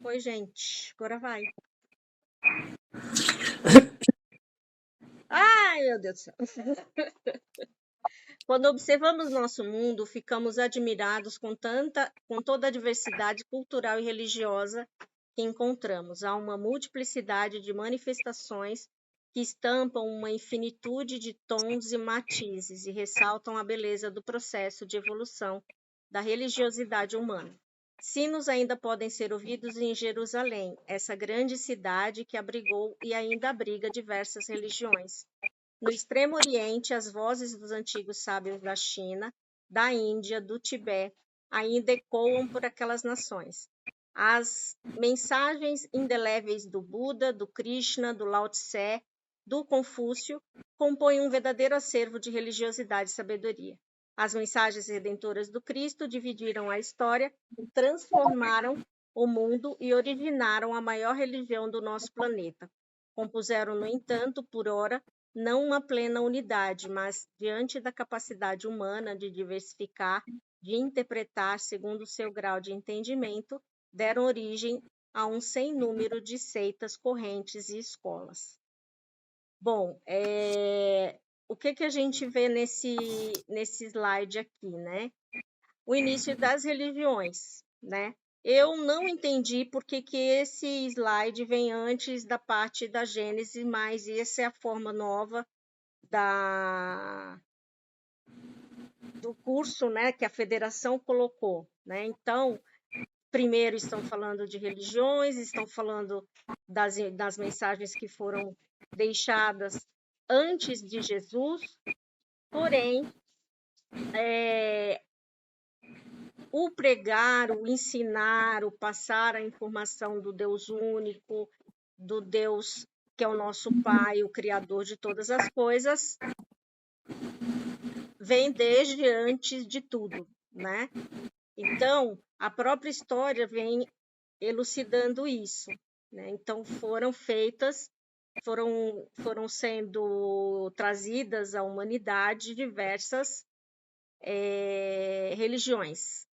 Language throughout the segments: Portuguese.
Oi, gente. Agora vai. Ai, meu Deus do céu. Quando observamos nosso mundo, ficamos admirados com toda a diversidade cultural e religiosa que encontramos. Há uma multiplicidade de manifestações que estampam uma infinitude de tons e matizes e ressaltam a beleza do processo de evolução da religiosidade humana. Sinos ainda podem ser ouvidos em Jerusalém, essa grande cidade que abrigou e ainda abriga diversas religiões. No Extremo Oriente, as vozes dos antigos sábios da China, da Índia, do Tibete ainda ecoam por aquelas nações. As mensagens indeléveis do Buda, do Krishna, do Lao Tse, do Confúcio compõem um verdadeiro acervo de religiosidade e sabedoria. As mensagens redentoras do Cristo dividiram a história, transformaram o mundo e originaram a maior religião do nosso planeta. Compuseram, no entanto, por ora, não uma plena unidade, mas diante da capacidade humana de diversificar, de interpretar segundo o seu grau de entendimento, deram origem a um sem número de seitas, correntes e escolas. Bom, o que a gente vê nesse slide aqui, né? O início das religiões, né? Eu não entendi por que esse slide vem antes da parte da Gênese, mas essa é a forma nova do curso, né, que a federação colocou, né? Então, primeiro estão falando de religiões, estão falando das mensagens que foram deixadas antes de Jesus, porém, o pregar, o ensinar, o passar a informação do Deus único, do Deus que é o nosso Pai, o Criador de todas as coisas, vem desde antes de tudo, né? Então, a própria história vem elucidando isso, né? Então, foram sendo trazidas à humanidade diversas religiões.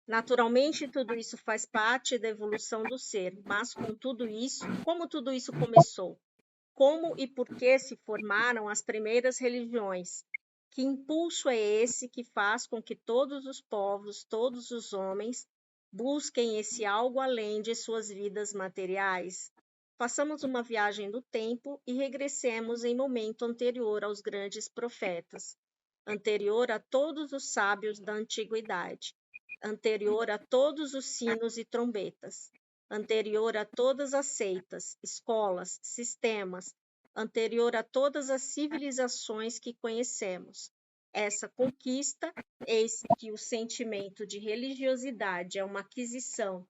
Naturalmente, tudo isso faz parte da evolução do ser, mas como tudo isso começou? Como e por que se formaram as primeiras religiões? Que impulso é esse que faz com que todos os povos, todos os homens, busquem esse algo além de suas vidas materiais? Façamos uma viagem no tempo e regressemos em momento anterior aos grandes profetas, anterior a todos os sábios da antiguidade, anterior a todos os sinos e trombetas, anterior a todas as seitas, escolas, sistemas, anterior a todas as civilizações que conhecemos. Essa conquista, eis que o sentimento de religiosidade é uma aquisição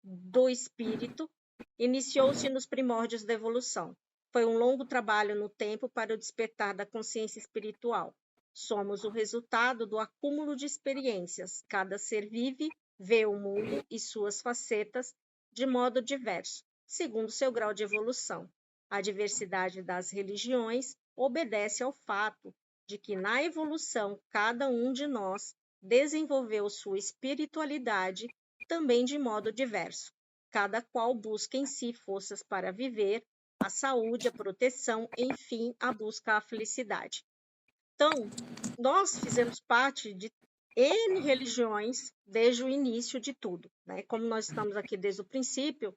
do espírito, iniciou-se nos primórdios da evolução. Foi um longo trabalho no tempo para o despertar da consciência espiritual. Somos o resultado do acúmulo de experiências. Cada ser vive, vê o mundo e suas facetas de modo diverso, segundo seu grau de evolução. A diversidade das religiões obedece ao fato de que, na evolução, cada um de nós desenvolveu sua espiritualidade também de modo diverso. Cada qual busca em si forças para viver, a saúde, a proteção, enfim, a busca à felicidade. Então, nós fizemos parte de N religiões desde o início de tudo, né? Como nós estamos aqui desde o princípio,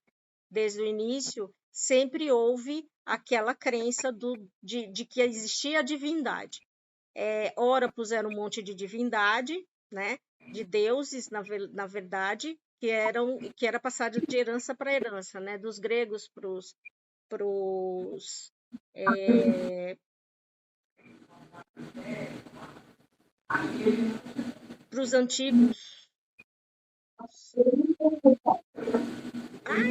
desde o início, sempre houve aquela crença de que existia a divindade. Ora puseram um monte de divindade, né? De deuses, na verdade, que era passado de herança para herança, né? Dos gregos para os antigos. Ai,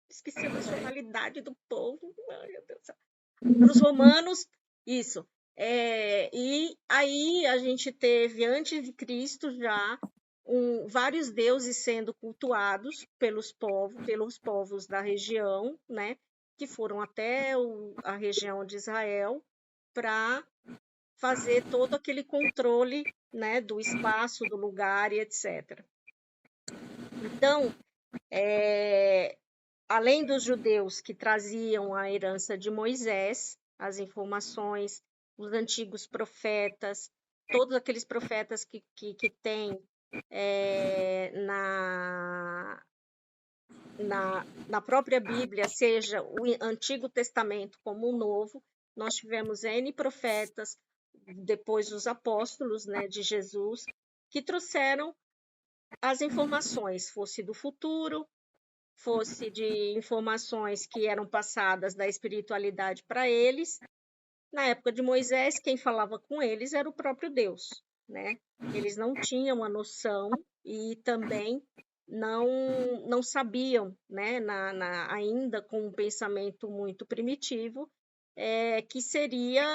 esqueci a nacionalidade do povo. Ai, meu Deus do céu. Para os romanos, isso. E aí a gente teve, antes de Cristo, já vários deuses sendo cultuados pelos povos da região, né? Que foram até a região de Israel para fazer todo aquele controle, né, do espaço, do lugar e etc. Então, Além dos judeus que traziam a herança de Moisés, as informações, os antigos profetas, todos aqueles profetas que tem na própria Bíblia, seja o Antigo Testamento como o Novo, nós tivemos N profetas, depois os apóstolos, né, de Jesus, que trouxeram as informações, fosse do futuro, fosse de informações que eram passadas da espiritualidade para eles. Na época de Moisés, quem falava com eles era o próprio Deus, né? Eles não tinham a noção e também não sabiam, né, ainda com um pensamento muito primitivo, que seria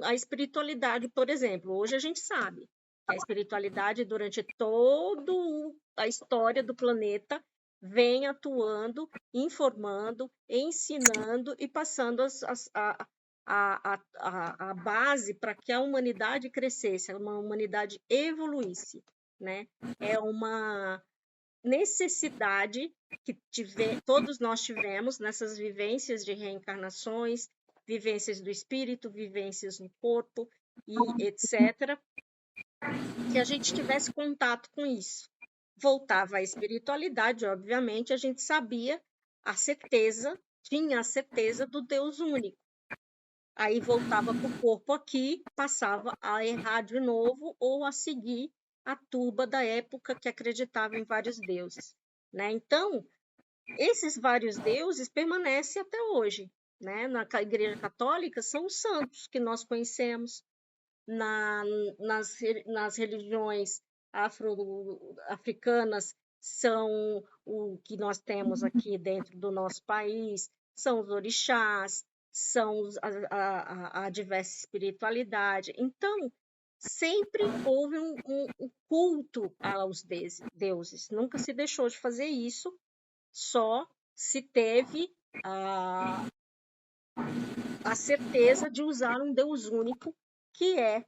a espiritualidade, por exemplo. Hoje a gente sabe que a espiritualidade, durante toda a história do planeta, vem atuando, informando, ensinando e passando a base para que a humanidade crescesse, uma humanidade evoluísse, né? É uma necessidade que todos nós tivemos nessas vivências de reencarnações, vivências do espírito, vivências no corpo e etc., que a gente tivesse contato com isso. Voltava à espiritualidade, obviamente, a gente sabia tinha a certeza do Deus único. Aí voltava para o corpo aqui, passava a errar de novo ou a seguir a turba da época que acreditava em vários deuses, né? Então, esses vários deuses permanecem até hoje, né? Na Igreja Católica são os santos que nós conhecemos, nas religiões africanas são o que nós temos aqui dentro do nosso país, são os orixás, são a diversa espiritualidade. Então, sempre houve um culto aos deuses, nunca se deixou de fazer isso, só se teve a certeza de usar um Deus único, que é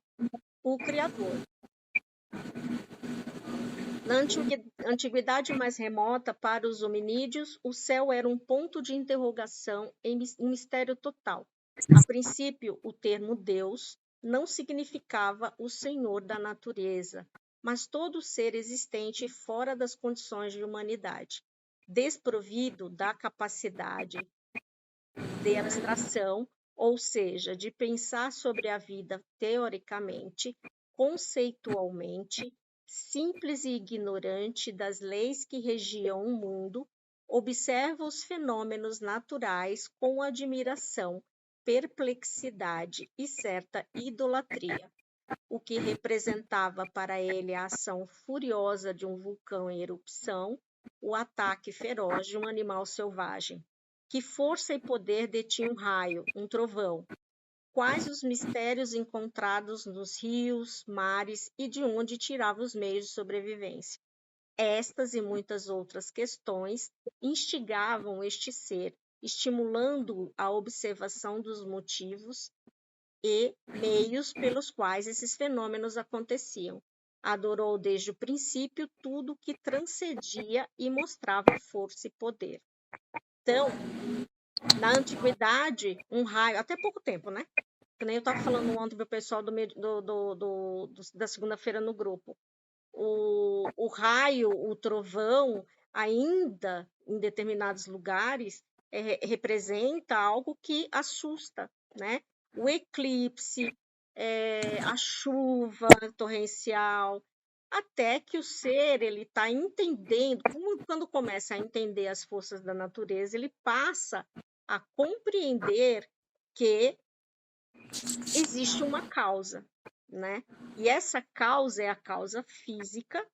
o Criador. Na antiguidade mais remota, para os hominídeos, o céu era um ponto de interrogação em mistério total. A princípio, o termo Deus não significava o Senhor da natureza, mas todo ser existente fora das condições de humanidade, desprovido da capacidade de abstração, ou seja, de pensar sobre a vida teoricamente, conceitualmente, simples e ignorante das leis que regiam o mundo, observa os fenômenos naturais com admiração, perplexidade e certa idolatria, o que representava para ele a ação furiosa de um vulcão em erupção, o ataque feroz de um animal selvagem. Que força e poder detinha um raio, um trovão? Quais os mistérios encontrados nos rios, mares e de onde tirava os meios de sobrevivência? Estas e muitas outras questões instigavam este ser, estimulando a observação dos motivos e meios pelos quais esses fenômenos aconteciam. Adorou desde o princípio tudo que transcendia e mostrava força e poder. Então, na antiguidade, um raio, até pouco tempo, né? Que nem eu estava falando ontem para o pessoal da segunda-feira no grupo. O raio, o trovão, ainda em determinados lugares, representa algo que assusta, né? O eclipse, a chuva torrencial, até que o ser ele está entendendo, quando começa a entender as forças da natureza, ele passa a compreender que existe uma causa, né? E essa causa é a causa física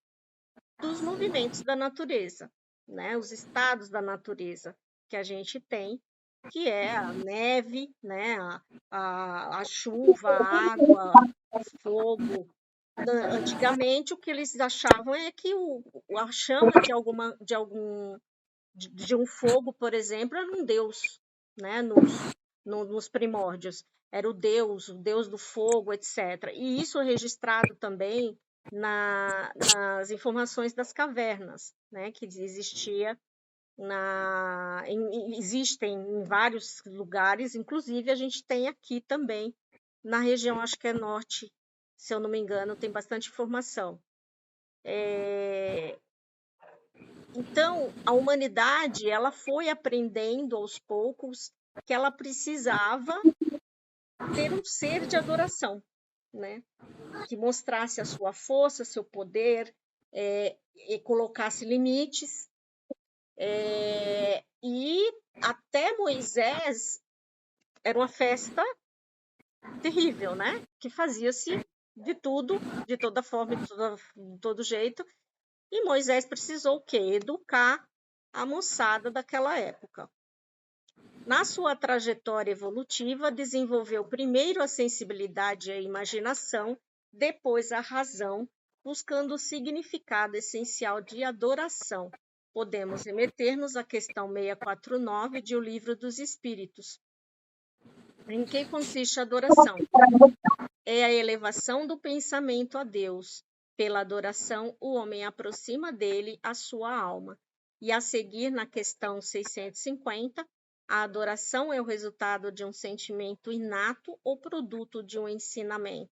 dos movimentos da natureza, né? Os estados da natureza que a gente tem, que é a neve, né? A chuva, a água, o fogo. Antigamente, o que eles achavam é que a chama de um fogo, por exemplo, era um deus, né? Nos primórdios. Era o deus do fogo, etc. E isso é registrado também nas informações das cavernas, né, que existia existem em vários lugares, inclusive a gente tem aqui também, na região, acho que é norte, se eu não me engano, tem bastante informação. Então, a humanidade ela foi aprendendo aos poucos que ela precisava ter um ser de adoração, né? Que mostrasse a sua força, seu poder, e colocasse limites. E até Moisés era uma festa terrível, né? Que fazia-se de tudo, de toda forma, de todo jeito. E Moisés precisou o quê? Educar a moçada daquela época. Na sua trajetória evolutiva, desenvolveu primeiro a sensibilidade e a imaginação, depois a razão, buscando o significado essencial de adoração. Podemos remeter-nos à questão 649 de O Livro dos Espíritos. Em que consiste a adoração? É a elevação do pensamento a Deus. Pela adoração, o homem aproxima dele a sua alma. E a seguir, na questão 650, a adoração é o resultado de um sentimento inato ou produto de um ensinamento.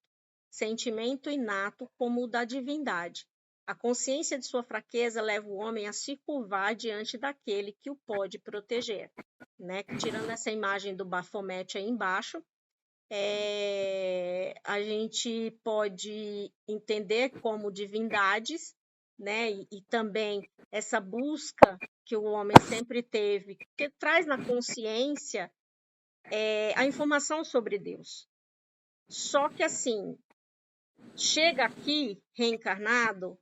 Sentimento inato como o da divindade. A consciência de sua fraqueza leva o homem a se curvar diante daquele que o pode proteger. Né? Tirando essa imagem do Baphomet aí embaixo, a gente pode entender como divindades, né? E também essa busca que o homem sempre teve, que traz na consciência a informação sobre Deus. Só que assim, chega aqui reencarnado,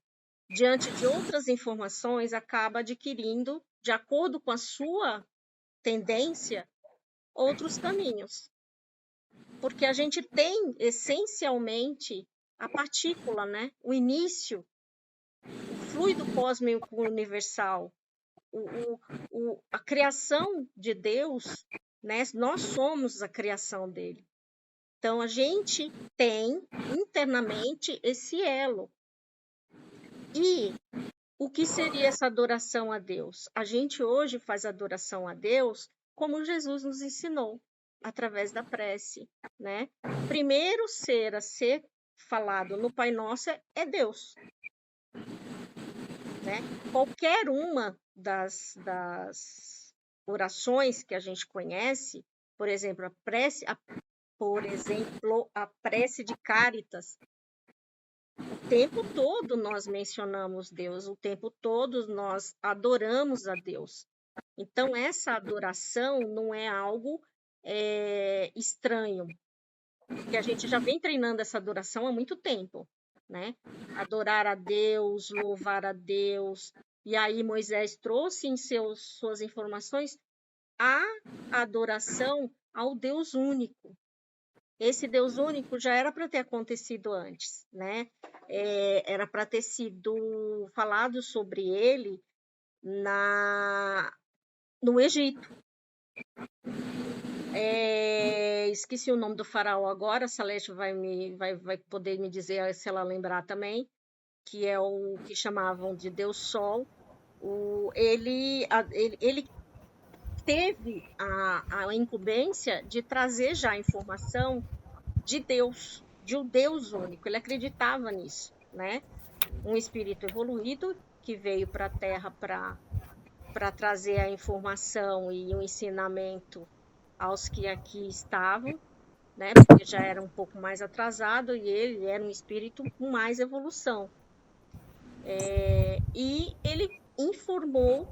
diante de outras informações, acaba adquirindo, de acordo com a sua tendência, outros caminhos. Porque a gente tem, essencialmente, a partícula, né? O início, o fluido cósmico universal, a criação de Deus, né? Nós somos a criação dele. Então, a gente tem internamente esse elo. E o que seria essa adoração a Deus? A gente hoje faz adoração a Deus como Jesus nos ensinou, através da prece, né? Primeiro ser a ser falado no Pai Nosso é Deus, né? Qualquer uma das orações que a gente conhece, por exemplo, a prece de Cáritas, o tempo todo nós mencionamos Deus, o tempo todo nós adoramos a Deus. Então, essa adoração não é algo estranho, porque a gente já vem treinando essa adoração há muito tempo, né? Adorar a Deus, louvar a Deus. E aí Moisés trouxe em suas informações a adoração ao Deus único. Esse Deus único já era para ter acontecido antes, né? Era para ter sido falado sobre ele no Egito. Esqueci o nome do faraó agora, a Salete vai poder me dizer se ela lembrar também, que é o que chamavam de Deus Sol. Ele teve a incumbência de trazer já a informação de Deus, de um Deus único. Ele acreditava nisso, né? Um espírito evoluído que veio para a Terra para trazer a informação e o ensinamento aos que aqui estavam, né? Porque já era um pouco mais atrasado e ele era um espírito com mais evolução. E ele informou,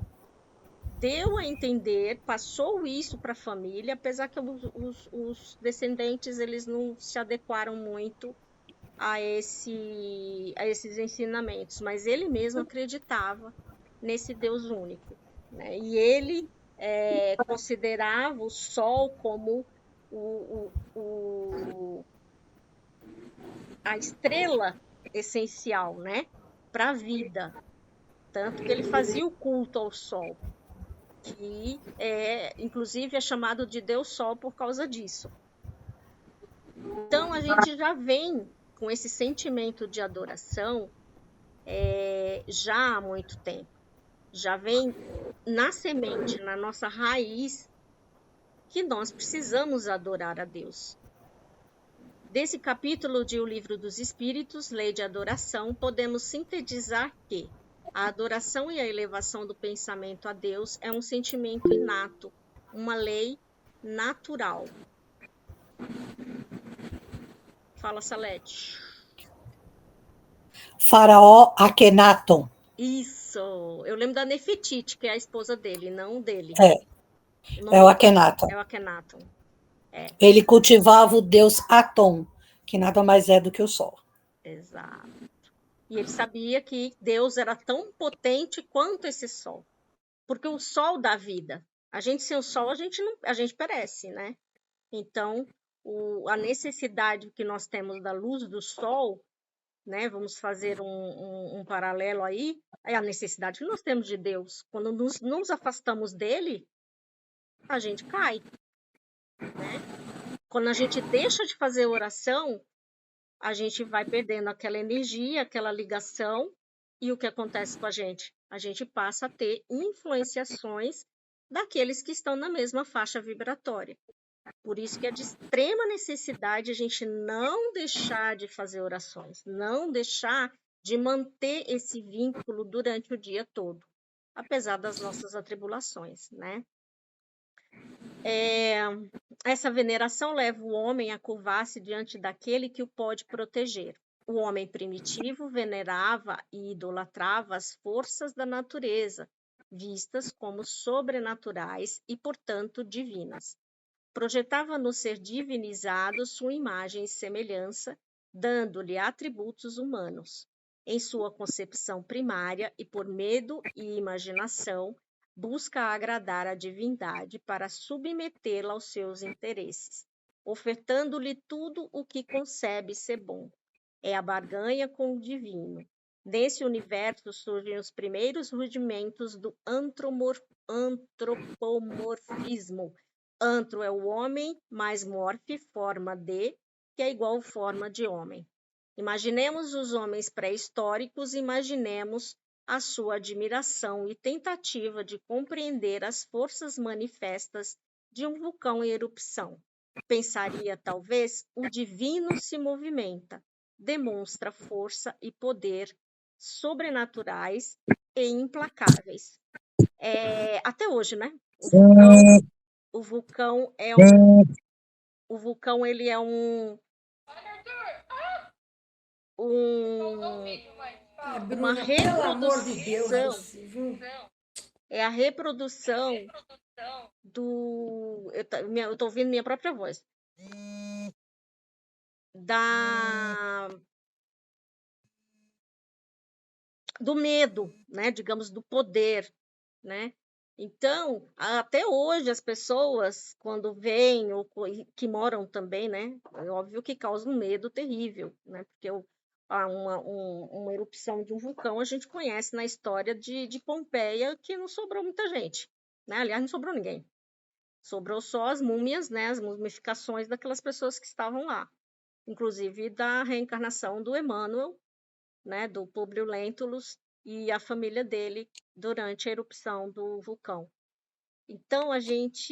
deu a entender, passou isso para a família, apesar que os descendentes eles não se adequaram muito a esses ensinamentos, mas ele mesmo acreditava nesse Deus único, né? E ele considerava o Sol como a estrela essencial, né, para a vida, tanto que ele fazia o culto ao Sol, que inclusive é chamado de Deus Sol por causa disso. Então a gente já vem com esse sentimento de adoração já há muito tempo. Já vem na semente, na nossa raiz, que nós precisamos adorar a Deus. Desse capítulo de O Livro dos Espíritos, Lei de Adoração, podemos sintetizar que a adoração e a elevação do pensamento a Deus é um sentimento inato, uma lei natural. Fala, Salete. Faraó Akhenaton. Isso! Eu lembro da Nefertiti, que é a esposa dele, não dele. É o Akhenaton. É o Akhenaton. Ele cultivava o deus Atom, que nada mais é do que o sol. Exato. E ele sabia que Deus era tão potente quanto esse sol. Porque o sol dá vida. A gente sem o sol, a gente perece, né? Então, a necessidade que nós temos da luz do sol, né? Vamos fazer um paralelo aí, é a necessidade que nós temos de Deus. Quando nos afastamos dele, a gente cai, né? Quando a gente deixa de fazer oração, a gente vai perdendo aquela energia, aquela ligação, e o que acontece com a gente? A gente passa a ter influenciações daqueles que estão na mesma faixa vibratória. Por isso que é de extrema necessidade a gente não deixar de fazer orações, não deixar de manter esse vínculo durante o dia todo, apesar das nossas atribulações, né? Essa veneração leva o homem a curvar-se diante daquele que o pode proteger. O homem primitivo venerava e idolatrava as forças da natureza, vistas como sobrenaturais e, portanto, divinas. Projetava no ser divinizado sua imagem e semelhança, dando-lhe atributos humanos. Em sua concepção primária e por medo e imaginação, busca agradar a divindade para submetê-la aos seus interesses, ofertando-lhe tudo o que concebe ser bom. É a barganha com o divino. Nesse universo surgem os primeiros rudimentos do antropomorfismo. Antro é o homem, mais morfe, forma de, que é igual forma de homem. Imaginemos os homens pré-históricos, imaginemos a sua admiração e tentativa de compreender as forças manifestas de um vulcão em erupção. Pensaria, talvez, o divino se movimenta, demonstra força e poder sobrenaturais e implacáveis. Até hoje, né? O vulcão ele é uma Bruna, pelo amor de Deus, reprodução. você, viu? É a reprodução do. Eu estou ouvindo minha própria voz. Do medo, né? Digamos, do poder, né? Então, até hoje, as pessoas, quando vêm, ou que moram também, né? É óbvio que causa um medo terrível, né? Porque uma erupção de um vulcão a gente conhece na história de Pompeia, que não sobrou muita gente, né? Aliás, não sobrou ninguém. Sobrou só as múmias, né? As mumificações daquelas pessoas que estavam lá. Inclusive da reencarnação do Emmanuel, né? Do Públio Lentulus e a família dele durante a erupção do vulcão. Então, a gente,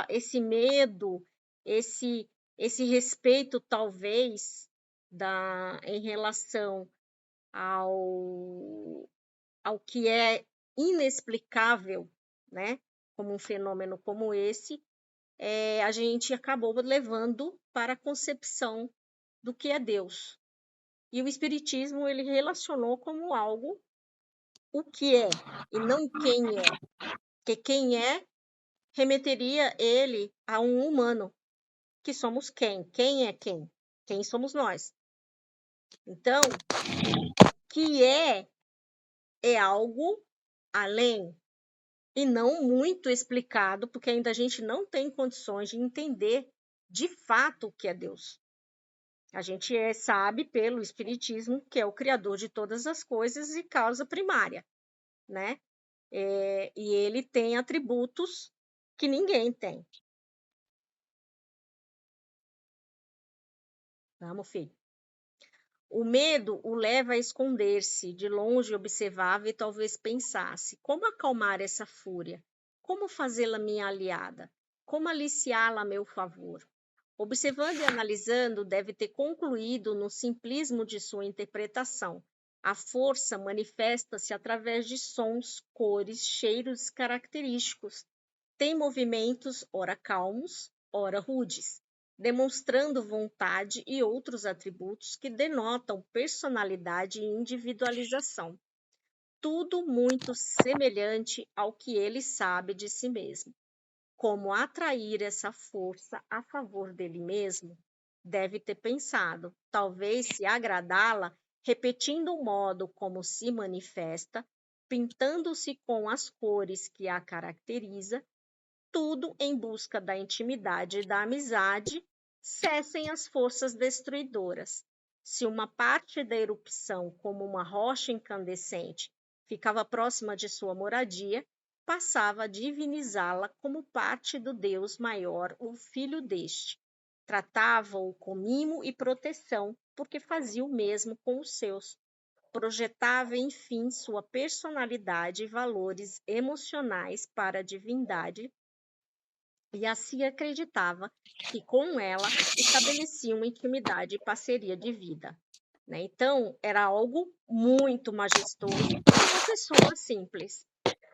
esse medo, esse respeito, talvez, em relação ao que é inexplicável, né? Como um fenômeno como esse, a gente acabou levando para a concepção do que é Deus. E o Espiritismo, ele relacionou como algo o que é, e não quem é. Porque quem é remeteria ele a um humano, que somos quem? Quem é quem? Quem somos nós? Então, que é algo além e não muito explicado, porque ainda a gente não tem condições de entender de fato o que é Deus. A gente sabe pelo Espiritismo que é o Criador de todas as coisas e causa primária, né? E ele tem atributos que ninguém tem. Vamos, filho. O medo o leva a esconder-se, de longe observava e talvez pensasse: como acalmar essa fúria? Como fazê-la minha aliada? Como aliciá-la a meu favor? Observando e analisando, deve ter concluído no simplismo de sua interpretação. A força manifesta-se através de sons, cores, cheiros característicos. Tem movimentos, ora calmos, ora rudes, demonstrando vontade e outros atributos que denotam personalidade e individualização. Tudo muito semelhante ao que ele sabe de si mesmo. Como atrair essa força a favor dele mesmo? Deve ter pensado, talvez se agradá-la, repetindo o modo como se manifesta, pintando-se com as cores que a caracteriza, tudo em busca da intimidade e da amizade, cessem as forças destruidoras. Se uma parte da erupção, como uma rocha incandescente, ficava próxima de sua moradia, passava a divinizá-la como parte do Deus maior, o filho deste. Tratava-o com mimo e proteção, porque fazia o mesmo com os seus. Projetava, enfim, sua personalidade e valores emocionais para a divindade, e assim acreditava que com ela estabelecia uma intimidade e parceria de vida. Né? Então, era algo muito majestoso para uma pessoa simples.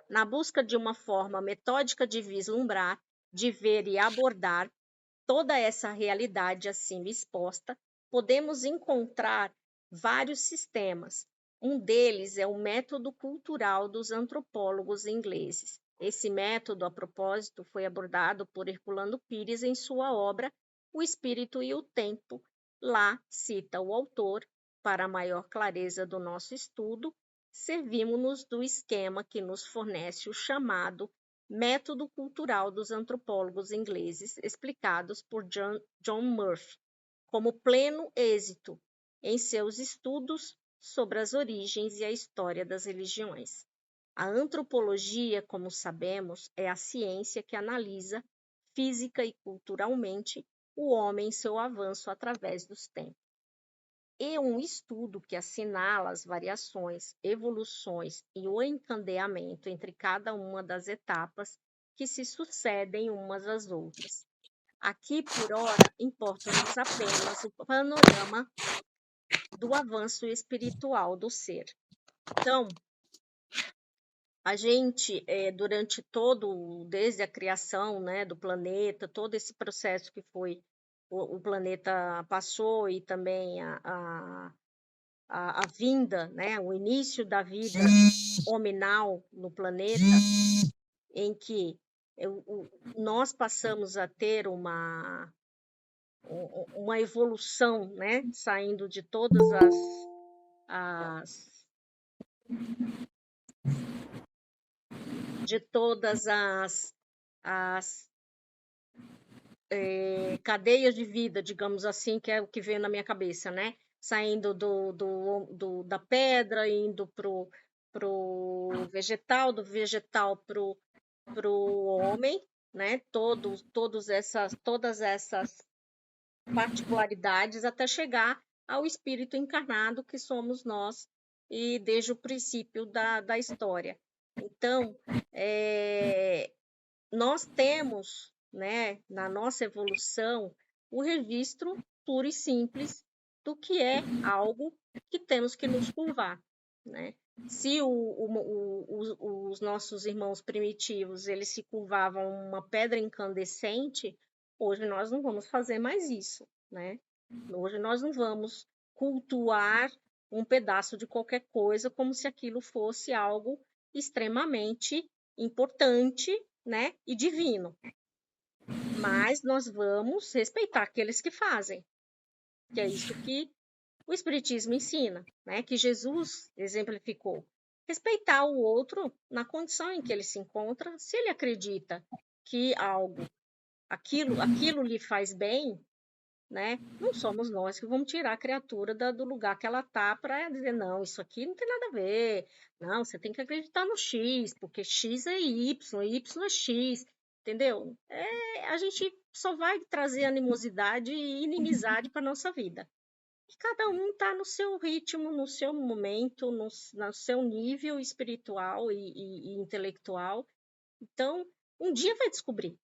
Na busca de uma forma metódica de vislumbrar, de ver e abordar toda essa realidade assim exposta, podemos encontrar vários sistemas. Um deles é o método cultural dos antropólogos ingleses. Esse método, a propósito, foi abordado por Herculano Pires em sua obra O Espírito e o Tempo. Lá, cita o autor, para maior clareza do nosso estudo, servimos-nos do esquema que nos fornece o chamado método cultural dos antropólogos ingleses, explicados por John Murphy, como pleno êxito em seus estudos sobre as origens e a história das religiões. A antropologia, como sabemos, é a ciência que analisa física e culturalmente o homem em seu avanço através dos tempos. E um estudo que assinala as variações, evoluções e o encadeamento entre cada uma das etapas que se sucedem umas às outras. Aqui, por ora, importa-nos apenas o panorama do avanço espiritual do ser. Então, a gente, durante desde a criação, né, do planeta, todo esse processo que foi o planeta passou e também a vinda, né, o início da vida hominal no planeta, em que nós passamos a ter uma evolução, né, saindo de todas as cadeias de vida, digamos assim, que é o que vem na minha cabeça, né? Saindo da pedra, indo pro vegetal, do vegetal pro homem, né? Todas essas particularidades até chegar ao espírito encarnado que somos nós e desde o princípio da história. Então, nós temos, né, na nossa evolução, o registro puro e simples do que é algo que temos que nos curvar, né? Se os nossos irmãos primitivos eles se curvavam a uma pedra incandescente, hoje nós não vamos fazer mais isso, né? Hoje nós não vamos cultuar um pedaço de qualquer coisa como se aquilo fosse algo extremamente importante, né, e divino. Mas nós vamos respeitar aqueles que fazem, que é isso que o Espiritismo ensina, né, que Jesus exemplificou. Respeitar o outro na condição em que ele se encontra, se ele acredita que aquilo lhe faz bem, né, não somos nós que vamos tirar a criatura do lugar que ela está para dizer, não, isso aqui não tem nada a ver, não, você tem que acreditar no X, porque X é Y, Y é X, entendeu? A gente só vai trazer animosidade e inimizade para a nossa vida. e cada um está no seu ritmo, no seu momento, no seu nível espiritual e intelectual. Então, um dia vai descobrir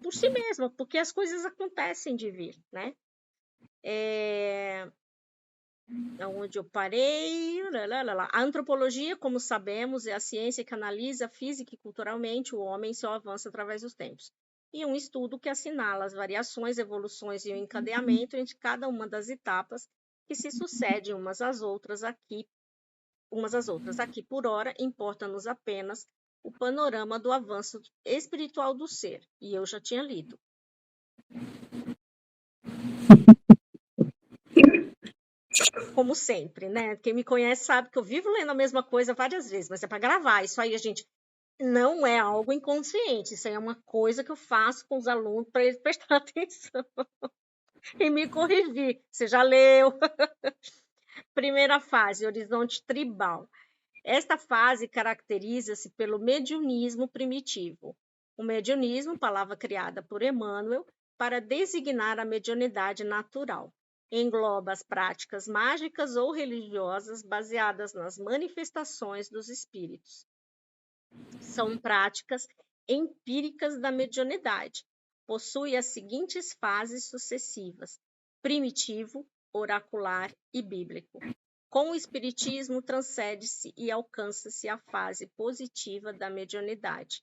por si mesma, porque as coisas acontecem de vir, né? Onde eu parei? A antropologia, como sabemos, é a ciência que analisa física e culturalmente o homem e seu avanço através dos tempos. E um estudo que assinala as variações, evoluções e o encadeamento entre cada uma das etapas que se sucedem umas às outras aqui. Por hora, importa-nos apenas o panorama do avanço espiritual do ser. E eu já tinha lido. Como sempre, né? Quem me conhece sabe que eu vivo lendo a mesma coisa várias vezes, mas é para gravar. Isso aí, gente, não é algo inconsciente. Isso aí é uma coisa que eu faço com os alunos para eles prestarem atenção e me corrigir. Você já leu? Primeira fase, horizonte tribal. Esta fase caracteriza-se pelo mediunismo primitivo. O mediunismo, palavra criada por Emmanuel, para designar a mediunidade natural. Engloba as práticas mágicas ou religiosas baseadas nas manifestações dos espíritos. São práticas empíricas da mediunidade. Possui as seguintes fases sucessivas: primitivo, oracular e bíblico. Com o espiritismo, transcende-se e alcança-se a fase positiva da mediunidade.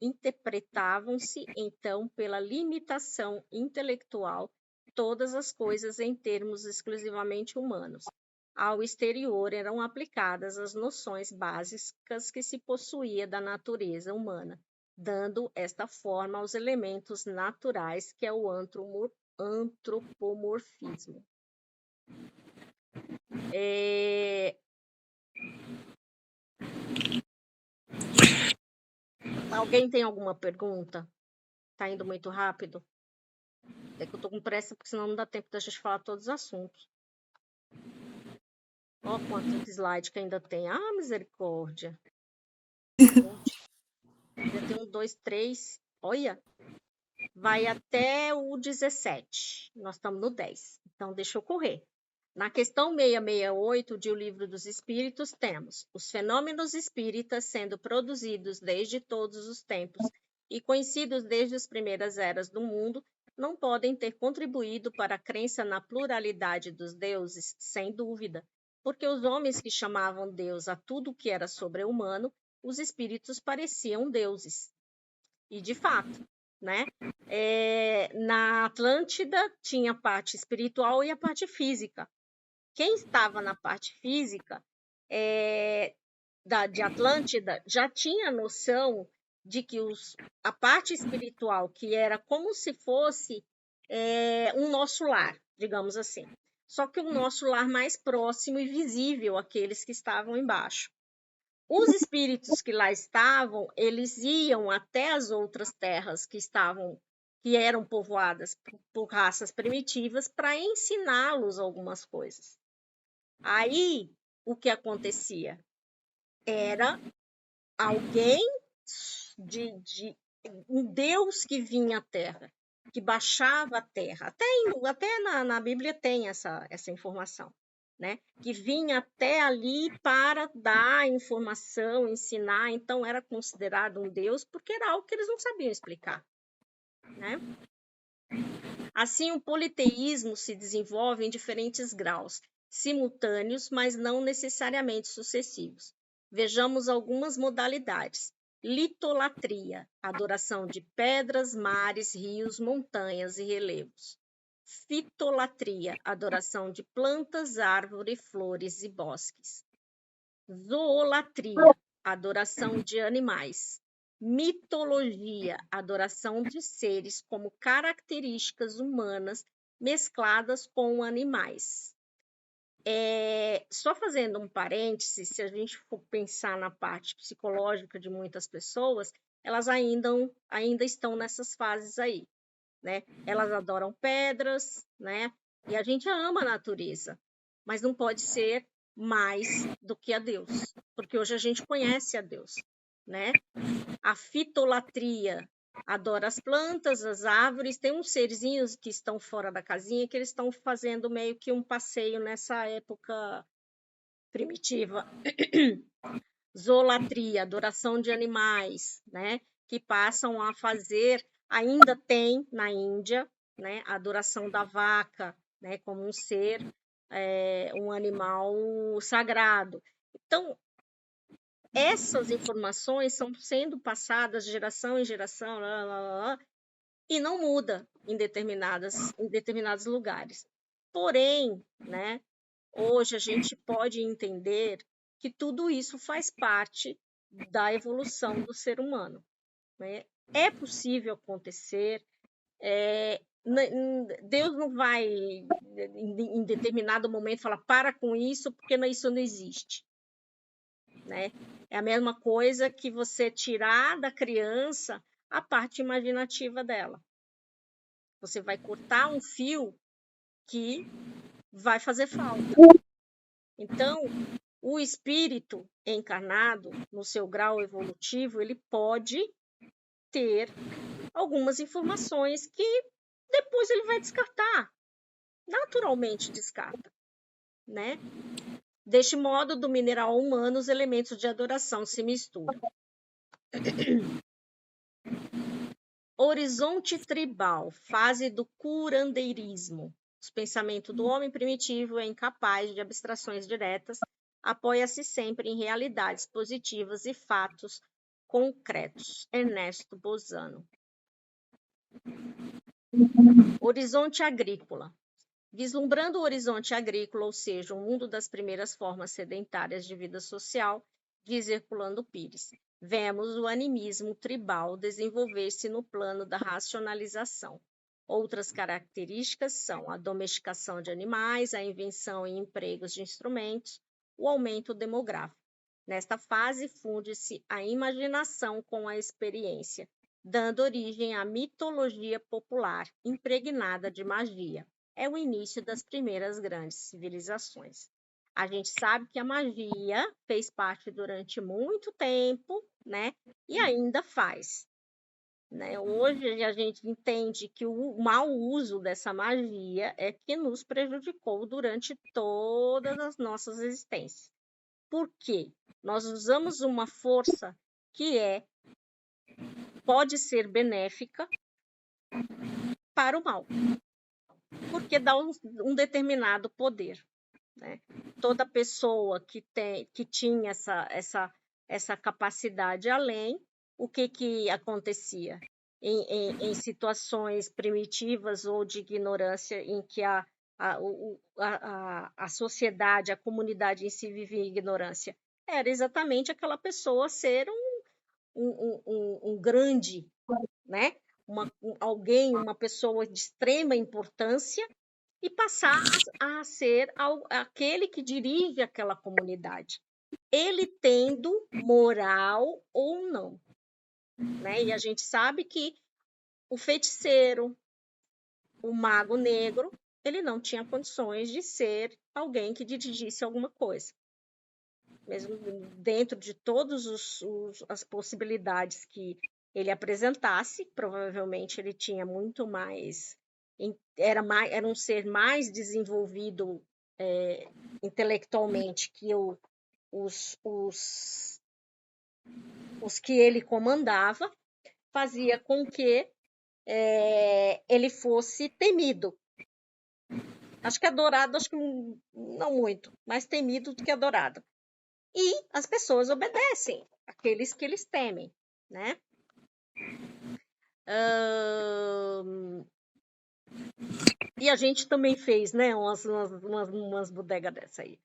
Interpretavam-se, então, pela limitação intelectual, todas as coisas em termos exclusivamente humanos. Ao exterior eram aplicadas as noções básicas que se possuía da natureza humana, dando esta forma aos elementos naturais, que é o antropomorfismo. Alguém tem alguma pergunta? Tá indo muito rápido? É que eu tô com pressa, porque senão não dá tempo da gente falar todos os assuntos. Ó, quantos slides que ainda tem. Ah, misericórdia. Ainda tem 1, 2, 3. Olha. Vai até o 17. Nós estamos no 10. Então, deixa eu correr. Na questão 668 de O Livro dos Espíritos, temos os fenômenos espíritas sendo produzidos desde todos os tempos e conhecidos desde as primeiras eras do mundo, não podem ter contribuído para a crença na pluralidade dos deuses, sem dúvida, porque os homens que chamavam Deus a tudo que era sobre-humano, os espíritos pareciam deuses. E, de fato, né? Na Atlântida tinha a parte espiritual e a parte física. Quem estava na parte física de Atlântida já tinha noção de que a parte espiritual, que era como se fosse um nosso lar, digamos assim. Só que um nosso lar mais próximo e visível àqueles que estavam embaixo. Os espíritos que lá estavam, eles iam até as outras terras que eram povoadas por raças primitivas para ensiná-los algumas coisas. Aí, o que acontecia? Era alguém um Deus que vinha à Terra, que baixava a Terra. Até na Bíblia tem essa informação, né? Que vinha até ali para dar informação, ensinar. Então, era considerado um Deus porque era algo que eles não sabiam explicar, né? Assim, o politeísmo se desenvolve em diferentes graus, simultâneos, mas não necessariamente sucessivos. Vejamos algumas modalidades. Litolatria, adoração de pedras, mares, rios, montanhas e relevos. Fitolatria, adoração de plantas, árvores, flores e bosques. Zoolatria, adoração de animais. Mitologia, adoração de seres como características humanas mescladas com animais. Só fazendo um parêntese, se a gente for pensar na parte psicológica de muitas pessoas, elas ainda estão nessas fases aí, né? Elas adoram pedras, né? E a gente ama a natureza, mas não pode ser mais do que a Deus, porque hoje a gente conhece a Deus, né? A fitolatria, adora as plantas, as árvores. Tem uns serzinhos que estão fora da casinha que eles estão fazendo meio que um passeio nessa época primitiva. Zoolatria, adoração de animais, né? Que passam a fazer, ainda tem na Índia, né? A adoração da vaca, né? Como um ser, um animal sagrado. Então, essas informações são sendo passadas de geração em geração, e não muda em determinados lugares. Porém, né? Hoje a gente pode entender que tudo isso faz parte da evolução do ser humano, né? É possível acontecer. Deus não vai, em determinado momento, falar para com isso, porque isso não existe, né? É a mesma coisa que você tirar da criança a parte imaginativa dela. Você vai cortar um fio que vai fazer falta. Então, o espírito encarnado, no seu grau evolutivo, ele pode ter algumas informações que depois ele vai descartar. Naturalmente descarta, né? Deste modo, do mineral humano, os elementos de adoração se misturam. Horizonte tribal, fase do curandeirismo. O pensamento do homem primitivo é incapaz de abstrações diretas, apoia-se sempre em realidades positivas e fatos concretos. Ernesto Bozano. Horizonte agrícola. Vislumbrando o horizonte agrícola, ou seja, o mundo das primeiras formas sedentárias de vida social, diz Herculano Pires, vemos o animismo tribal desenvolver-se no plano da racionalização. Outras características são a domesticação de animais, a invenção e empregos de instrumentos, o aumento demográfico. Nesta fase, funde-se a imaginação com a experiência, dando origem à mitologia popular, impregnada de magia. É o início das primeiras grandes civilizações. A gente sabe que a magia fez parte durante muito tempo, né? E ainda faz. Né? Hoje a gente entende que o mau uso dessa magia é que nos prejudicou durante todas as nossas existências. Por quê? Nós usamos uma força que pode ser benéfica para o mal, porque dá um determinado poder. Né? Toda pessoa que tinha essa capacidade além, o que acontecia? Em situações primitivas ou de ignorância em que a sociedade, a comunidade em si vivia em ignorância, era exatamente aquela pessoa ser um grande, né? Alguém, uma pessoa de extrema importância, e passar a ser aquele que dirige aquela comunidade, ele tendo moral ou não. Né? E a gente sabe que o feiticeiro, o mago negro, ele não tinha condições de ser alguém que dirigisse alguma coisa. Mesmo dentro de todas as possibilidades que ele apresentasse, provavelmente ele tinha muito mais, era um ser mais desenvolvido intelectualmente que os que ele comandava, fazia com que ele fosse temido. Acho que adorado, acho que não muito, mais temido do que adorado. E as pessoas obedecem aqueles que eles temem, né? E a gente também fez, né? Umas bodegas dessa aí.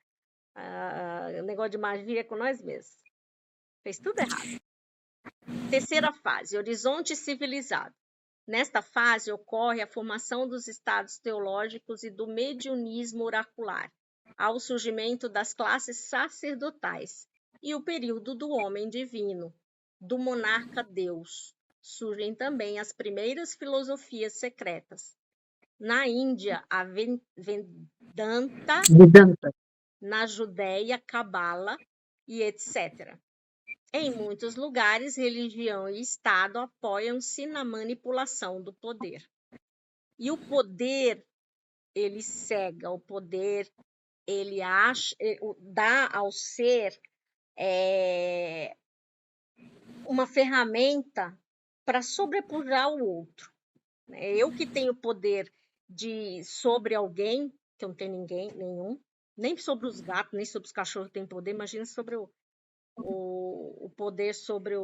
O negócio de magia é com nós mesmos. Fez tudo errado. Terceira fase, horizonte civilizado. Nesta fase ocorre a formação dos estados teológicos e do mediunismo oracular, ao surgimento das classes sacerdotais e o período do homem divino, do monarca Deus. Surgem também as primeiras filosofias secretas. Na Índia, a Vedanta, na Judéia, Cabala e etc. Em muitos lugares, religião e Estado apoiam-se na manipulação do poder. E o poder, ele cega, o poder, ele dá ao ser uma ferramenta para sobrepujar o outro. Eu que tenho poder sobre alguém, que eu não tenho nenhum, nem sobre os gatos, nem sobre os cachorros tem poder, imagina sobre o poder sobre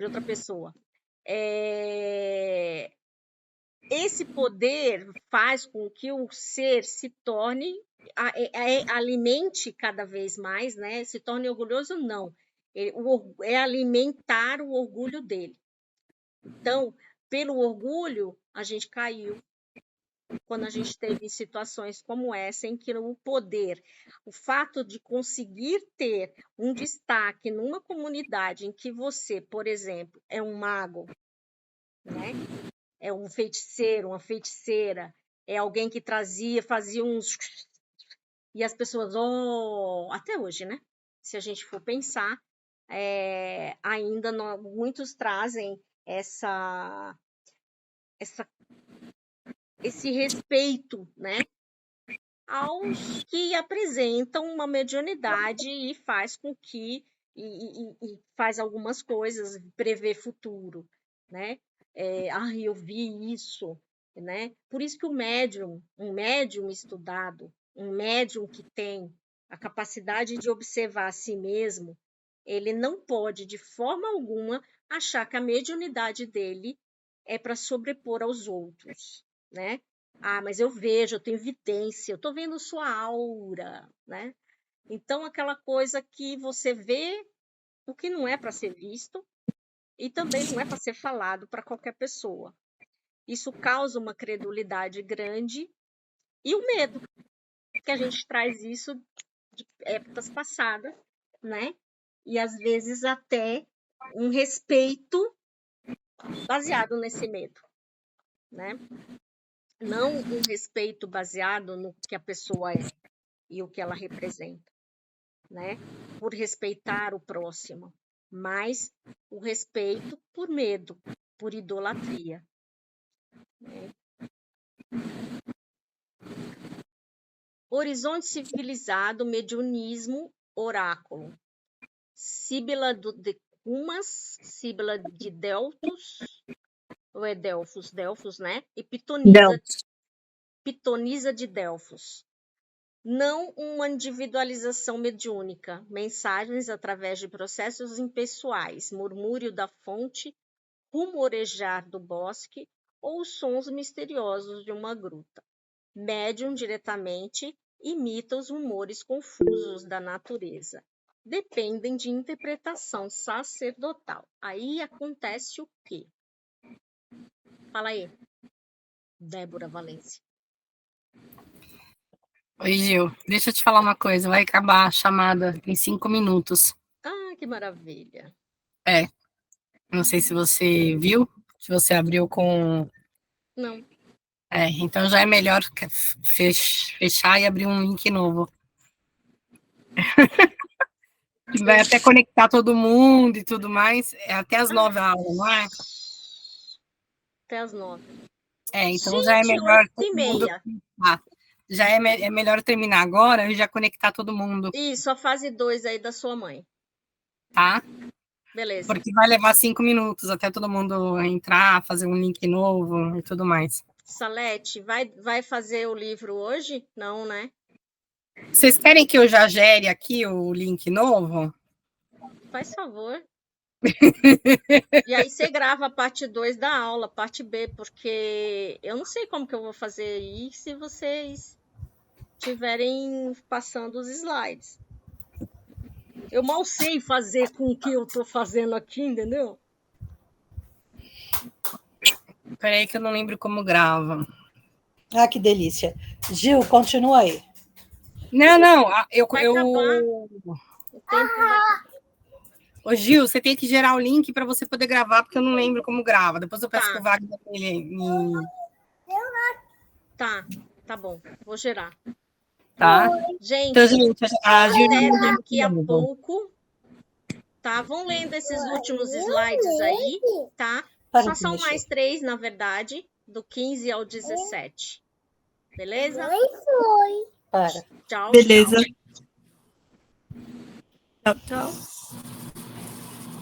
outra pessoa. Esse poder faz com que o ser se torne, alimente cada vez mais, né? Se torne orgulhoso, não. É alimentar o orgulho dele. Então, pelo orgulho, a gente caiu quando a gente teve situações como essa, em que o poder, o fato de conseguir ter um destaque numa comunidade em que você, por exemplo, é um mago, né? É um feiticeiro, uma feiticeira, é alguém que fazia uns... E as pessoas, até hoje, né? Se a gente for pensar, ainda muitos trazem esse respeito, né, aos que apresentam uma mediunidade e faz com que e faz algumas coisas, prevê futuro, né? Eu vi isso, né? Por isso que um médium estudado, um médium que tem a capacidade de observar a si mesmo, ele não pode de forma alguma achar que a mediunidade dele é para sobrepor aos outros, né? Mas eu vejo, eu tenho evidência, eu estou vendo sua aura, né? Então, aquela coisa que você vê o que não é para ser visto e também não é para ser falado para qualquer pessoa. Isso causa uma credulidade grande e o medo, que a gente traz isso de épocas passadas, né? E às vezes até um respeito baseado nesse medo, né? Não um respeito baseado no que a pessoa é e o que ela representa, né? Por respeitar o próximo, mas o respeito por medo, por idolatria, né? Horizonte civilizado, mediunismo, oráculo. Síbila de Cumas, Síbila de Delfos, ou é Delfos, né? E Pitonisa de Delfos. Não uma individualização mediúnica, mensagens através de processos impessoais, murmúrio da fonte, rumorejar do bosque ou sons misteriosos de uma gruta. Médium diretamente imita os rumores confusos da natureza. Dependem de interpretação sacerdotal. Aí acontece o quê? Fala aí, Débora Valência. Oi, Gil. Deixa eu te falar uma coisa. Vai acabar a chamada em 5 minutos. Que maravilha. Não sei se você viu, se você abriu com... Não. Então já é melhor fechar e abrir um link novo. Vai até conectar todo mundo e tudo mais. É até as 9 a aula, não é? Até as 9. Então já é melhor todo mundo... 8h30. Já é melhor terminar agora e já conectar todo mundo. Isso, a fase 2 aí da sua mãe. Tá? Beleza. Porque vai levar 5 minutos até todo mundo entrar, fazer um link novo e tudo mais. Salete, vai fazer o livro hoje? Não, né? Vocês querem que eu já gere aqui o link novo? Faz favor. E aí você grava a parte 2 da aula, parte B, porque eu não sei como que eu vou fazer aí se vocês estiverem passando os slides. Eu mal sei fazer com o que eu tô fazendo aqui, entendeu? Peraí que eu não lembro como grava. Que delícia. Gil, continua aí. Não, Vai acabar. O tempo vai... Ô, Gil, você tem que gerar o link para você poder gravar, porque eu não lembro como grava. Depois eu peço pro Wagner me... Tá bom. Vou gerar. Tá? Gente, então, gente até daqui a pouco. tá? Vão lendo esses últimos slides aí, tá? Para Só de são mexer. mais 3, na verdade, do 15 ao 17. Beleza? Para. Tchau, Beleza. tchau. Tchau, tchau.